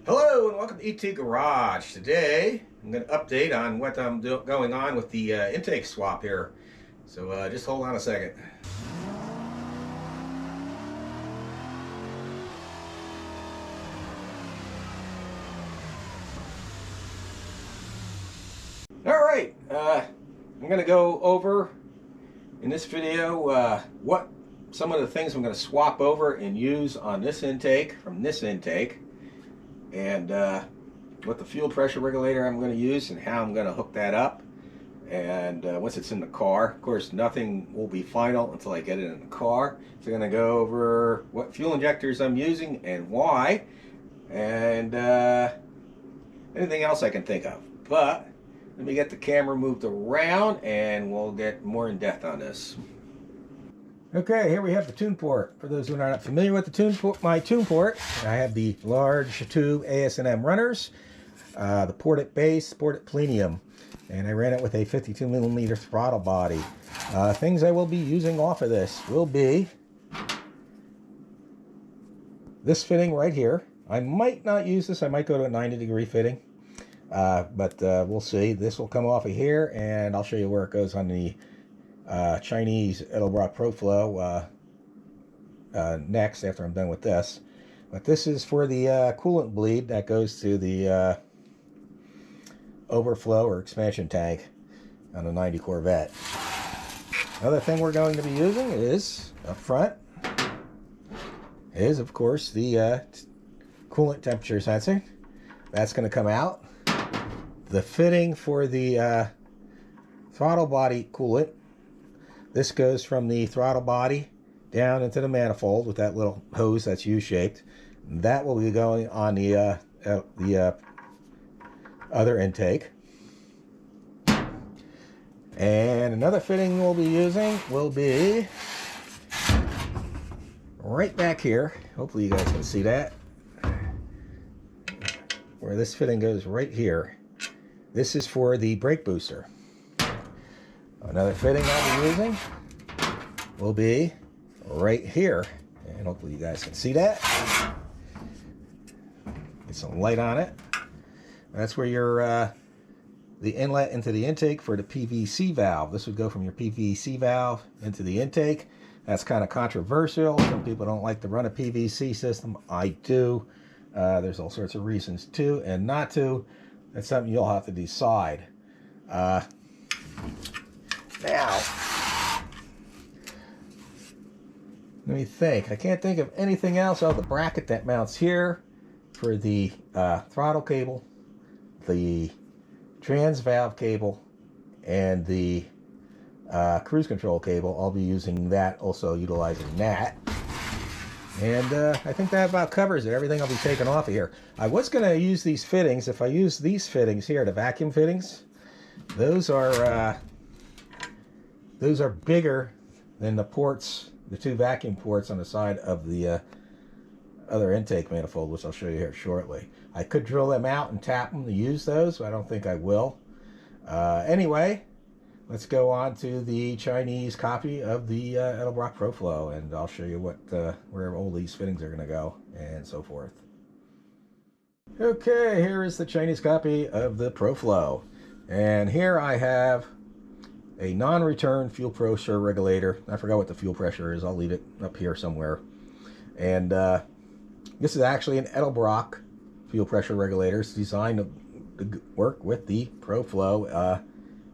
Hello and welcome to ET Garage. Today I'm going to update on what I'm going on with the intake swap here. So just hold on a second. Alright, I'm going to go over in this video what some of the things I'm going to swap over and use on this intake from this intake, and what the fuel pressure regulator I'm going to use and how I'm going to hook that up. And once it's in the car, of course, nothing will be final until I get it in the car. So I'm going to go over what fuel injectors I'm using and why, and anything else I can think of. But let me get the camera moved around and we'll get more in depth on this. Okay, here we have the tune port. For those who are not familiar with the tune port, my tune port, I have the large tube AS&M runners, the port at base, port at plenum, and I ran it with a 52mm throttle body. Things I will be using off of this will be this fitting right here. I might not use this. I might go to a 90-degree fitting, but we'll see. This will come off of here, and I'll show you where it goes on the Chinese Edelbrock ProFlow next after I'm done with this. But this is for the coolant bleed that goes to the overflow or expansion tank on a 90 Corvette. Another thing we're going to be using is up front is, of course, the coolant temperature sensing. That's going to come out. The fitting for the throttle body coolant. This goes from the throttle body down into the manifold with that little hose that's U-shaped. That will be going on the other intake. And another fitting we'll be using will be right back here. Hopefully you guys can see that. Where this fitting goes right here. This is for the brake booster. Another fitting I'll be using will be right here, and hopefully you guys can see that. Get some light on it. That's where your the inlet into the intake for the PVC valve. This would go from your PVC valve into the intake. That's kind of controversial. Some people don't like to run a PVC system. I do. There's all sorts of reasons to and not to. That's something you'll have to decide. Now, let me think. I can't think of anything else. Oh, the bracket that mounts here for the throttle cable, the trans valve cable, and the cruise control cable. I'll be using that, also utilizing that. And I think that about covers it. Everything will be taken off of here. I was going to use these fittings. If I use these fittings here, the vacuum fittings, those are bigger than the ports, the two vacuum ports on the side of the other intake manifold, which I'll show you here shortly. I could drill them out and tap them to use those, but I don't think I will. Anyway, let's go on to the Chinese copy of the Edelbrock ProFlow, and I'll show you what where all these fittings are going to go and so forth. Okay, here is the Chinese copy of the ProFlow, and here I have a non-return fuel pressure regulator. I forgot what the fuel pressure is. I'll leave it up here somewhere. And this is actually an Edelbrock fuel pressure regulator. It's designed to work with the ProFlow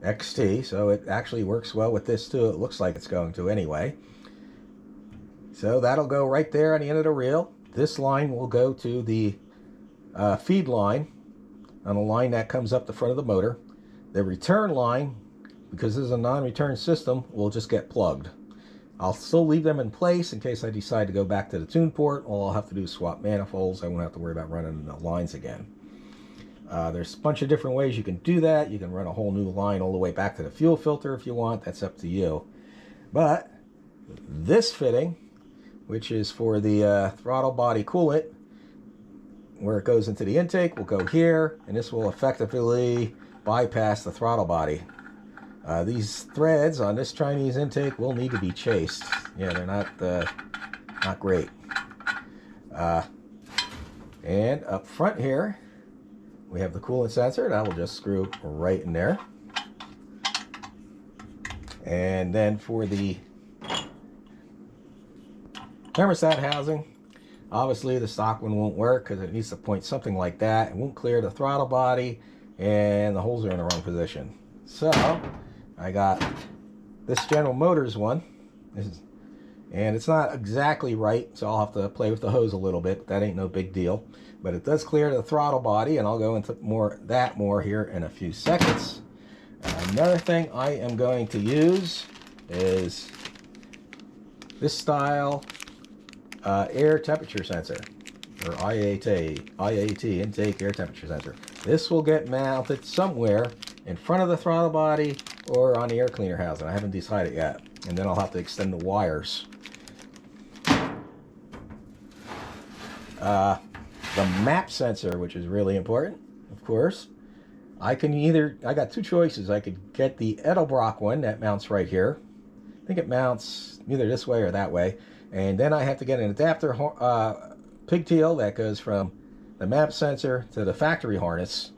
XT, so it actually works well with this too. It looks like it's going to anyway. So that'll go right there on the end of the reel. This line will go to the feed line on a line that comes up the front of the motor. The return line, because this is a non-return system, will just get plugged. I'll still leave them in place in case I decide to go back to the tune port. All I'll have to do is swap manifolds. I won't have to worry about running the lines again. There's a bunch of different ways you can do that. You can run a whole new line all the way back to the fuel filter if you want. That's up to you. But this fitting, which is for the throttle body coolant, where it goes into the intake, will go here, and this will effectively bypass the throttle body. These threads on this Chinese intake will need to be chased. Yeah, they're not great. And up front here, we have the coolant sensor. That will just screw right in there. And then for the thermostat housing, obviously the stock one won't work because it needs to point something like that. It won't clear the throttle body, and the holes are in the wrong position. So I got this General Motors one. And it's not exactly right, so I'll have to play with the hose a little bit. That ain't no big deal. But it does clear the throttle body, and I'll go into more here in a few seconds. Another thing I am going to use is this style air temperature sensor, or IAT, intake air temperature sensor. This will get mounted somewhere in front of the throttle body or on the air cleaner housing. I haven't decided yet. And then I'll have to extend the wires. The map sensor, which is really important, of course. I got two choices. I could get the Edelbrock one that mounts right here. I think it mounts either this way or that way. And then I have to get an adapter pigtail that goes from the map sensor to the factory harness.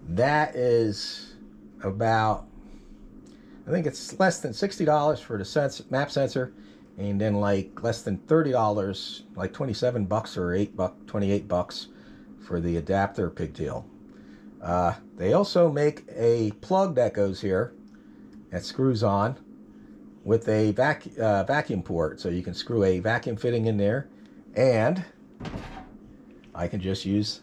That is about, I think it's less than $60 for the map sensor, and then like less than $30, like 27 bucks or 28 bucks for the adapter pigtail. They also make a plug that goes here that screws on with a vacuum port, so you can screw a vacuum fitting in there, and I can just use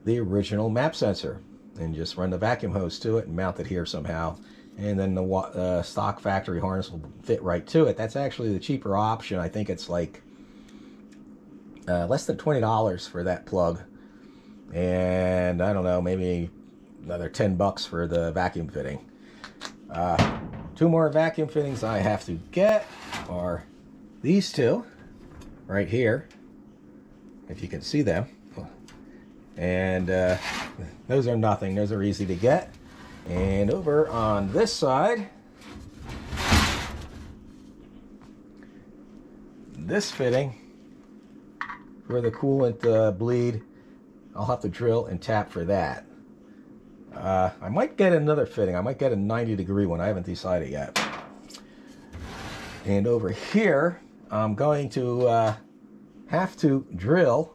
the original map sensor and just run the vacuum hose to it and mount it here somehow. And then the stock factory harness will fit right to it. That's actually the cheaper option. I think it's like less than $20 for that plug. And I don't know, maybe another 10 bucks for the vacuum fitting. Two more vacuum fittings I have to get are these two right here, if you can see them. And those are nothing. Those are easy to get. And over on this side, this fitting for the coolant bleed, I'll have to drill and tap for that. I might get another fitting. I might get a 90-degree one. I haven't decided yet. And over here, I'm going to have to drill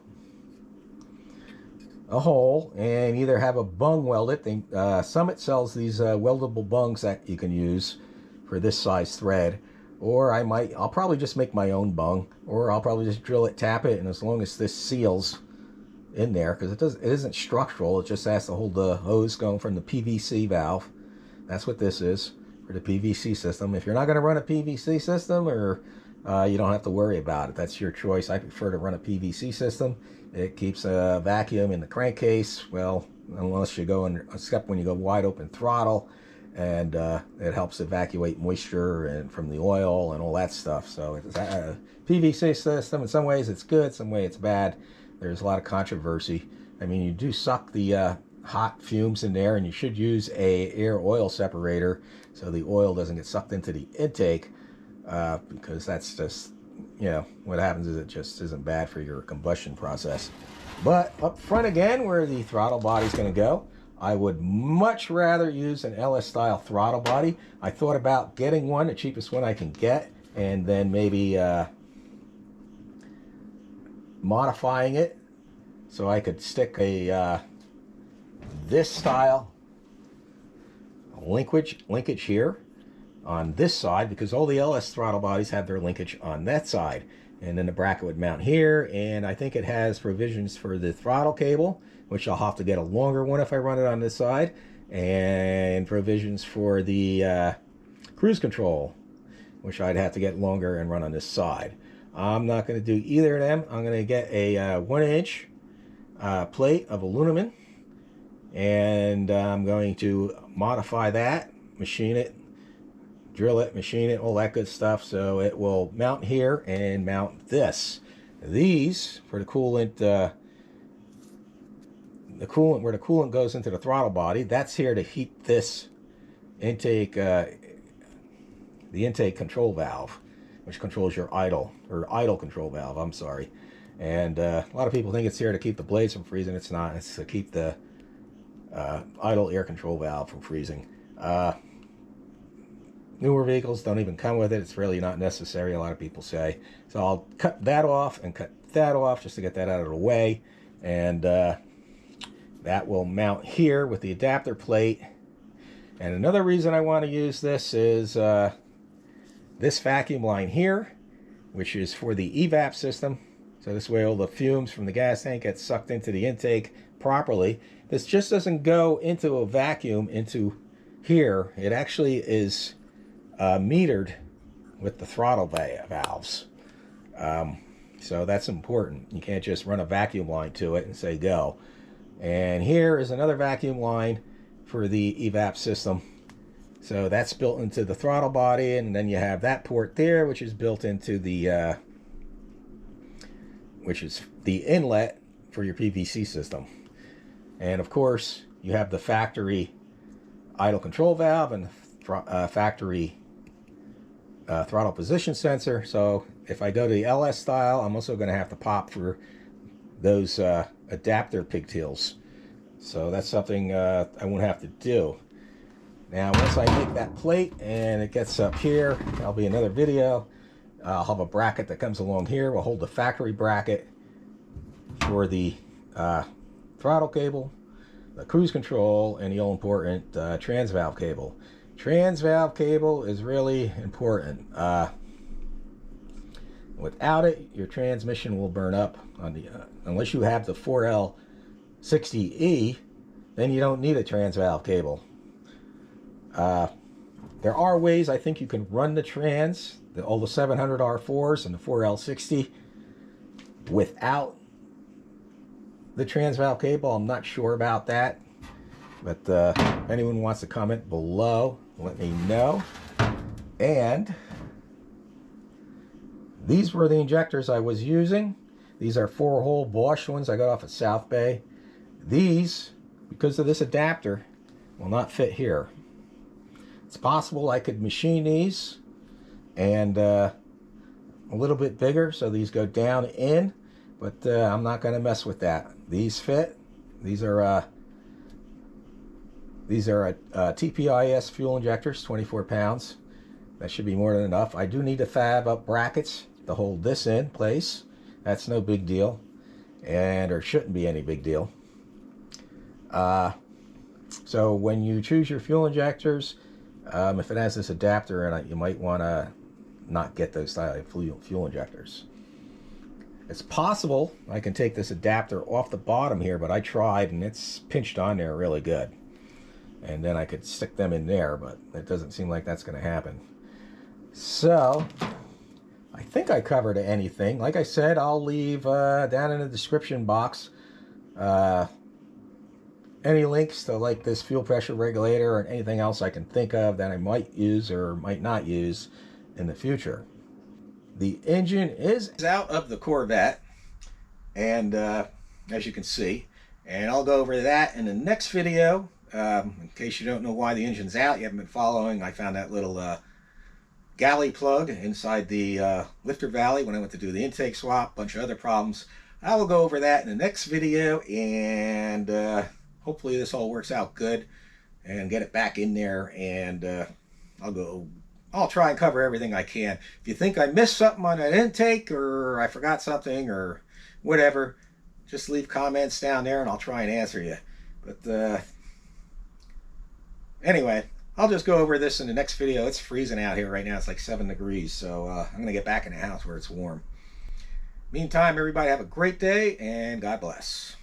a hole and either have a bung welded. Summit sells these weldable bungs that you can use for this size thread, or I'll probably just make my own bung, or I'll probably just drill it, tap it, and as long as this seals in there, because it isn't structural, it just has to hold the hose going from the PVC valve. That's what this is for the PVC system. If you're not going to run a PVC system, or you don't have to worry about it. That's your choice. I prefer to run a PVC system. It keeps a vacuum in the crankcase, well, unless you go except when you go wide open throttle, and it helps evacuate moisture and from the oil and all that stuff. So it's a PVC system. In some ways it's good, some way it's bad. There's a lot of controversy. I mean, you do suck the hot fumes in there, and you should use a air oil separator so the oil doesn't get sucked into the intake, because that's just, what happens is it just isn't bad for your combustion process. But up front again, where the throttle body is going to go, I would much rather use an LS style throttle body. I thought about getting one, the cheapest one I can get, and then maybe modifying it so I could stick a this style linkage here on this side, because all the LS throttle bodies have their linkage on that side, and then the bracket would mount here, and I think it has provisions for the throttle cable, which I'll have to get a longer one if I run it on this side, and provisions for the cruise control, which I'd have to get longer and run on this side. I'm not going to do either of them. I'm going to get a 1-inch plate of aluminum, and I'm going to modify that, machine it, drill it, machine it, all that good stuff, so it will mount here and mount this. These for the coolant, where the coolant goes into the throttle body, that's here to heat this intake, the intake control valve, which controls your idle control valve, I'm sorry. And a lot of people think it's here to keep the blades from freezing. It's not. It's to keep the idle air control valve from freezing. Newer vehicles don't even come with it. It's really not necessary, a lot of people say. So I'll cut that off and cut that off just to get that out of the way. And that will mount here with the adapter plate. And another reason I want to use this is this vacuum line here, which is for the evap system. So this way all the fumes from the gas tank get sucked into the intake properly. This just doesn't go into a vacuum into here. It actually is metered with the throttle valves. So that's important. You can't just run a vacuum line to it and say go. And here is another vacuum line for the evap system. So that's built into the throttle body, and then you have that port there, which is built into the which is the inlet for your PVC system. And of course, you have the factory idle control valve and factory throttle position sensor. So if I go to the LS style, I'm also going to have to pop for those adapter pigtails. So that's something I won't have to do. Now, once I make that plate and it gets up here, that'll be another video. I'll have a bracket that comes along here. We'll hold the factory bracket for the throttle cable, the cruise control, and the all important trans valve cable. Trans valve cable is really important. Without it, your transmission will burn up on the unless you have the 4L60E, then you don't need a trans valve cable. There are ways I think you can run the trans, all the 700 R4s and the 4L60 without the trans valve cable. I'm not sure about that, but if anyone wants to comment below, let me know. And these were the injectors I was using. These are 4-hole Bosch ones I got off at South Bay. These, because of this adapter, will not fit here. It's possible I could machine these and a little bit bigger so these go down in, but I'm not going to mess with that. These fit. These are TPI fuel injectors, 24 pounds. That should be more than enough. I do need to fab up brackets to hold this in place. That's no big deal, and or shouldn't be any big deal. So when you choose your fuel injectors, if it has this adapter in it, you might want to not get those style of fuel injectors. It's possible I can take this adapter off the bottom here, but I tried and it's pinched on there really good. And then I could stick them in there, but it doesn't seem like that's going to happen. So I think I covered anything. Like I said, I'll leave down in the description box any links to like this fuel pressure regulator or anything else I can think of that I might use or might not use in the future. The engine is out of the Corvette, and as you can see, and I'll go over that in the next video. In case you don't know why the engine's out, you haven't been following, I found that little galley plug inside the lifter valley when I went to do the intake swap, bunch of other problems. I will go over that in the next video, and hopefully this all works out good and get it back in there, and I'll try and cover everything I can. If you think I missed something on that intake or I forgot something or whatever, just leave comments down there and I'll try and answer you. But anyway, I'll just go over this in the next video. It's freezing out here right now. It's like 7 degrees, so I'm going to get back in the house where it's warm. Meantime, everybody have a great day and God bless.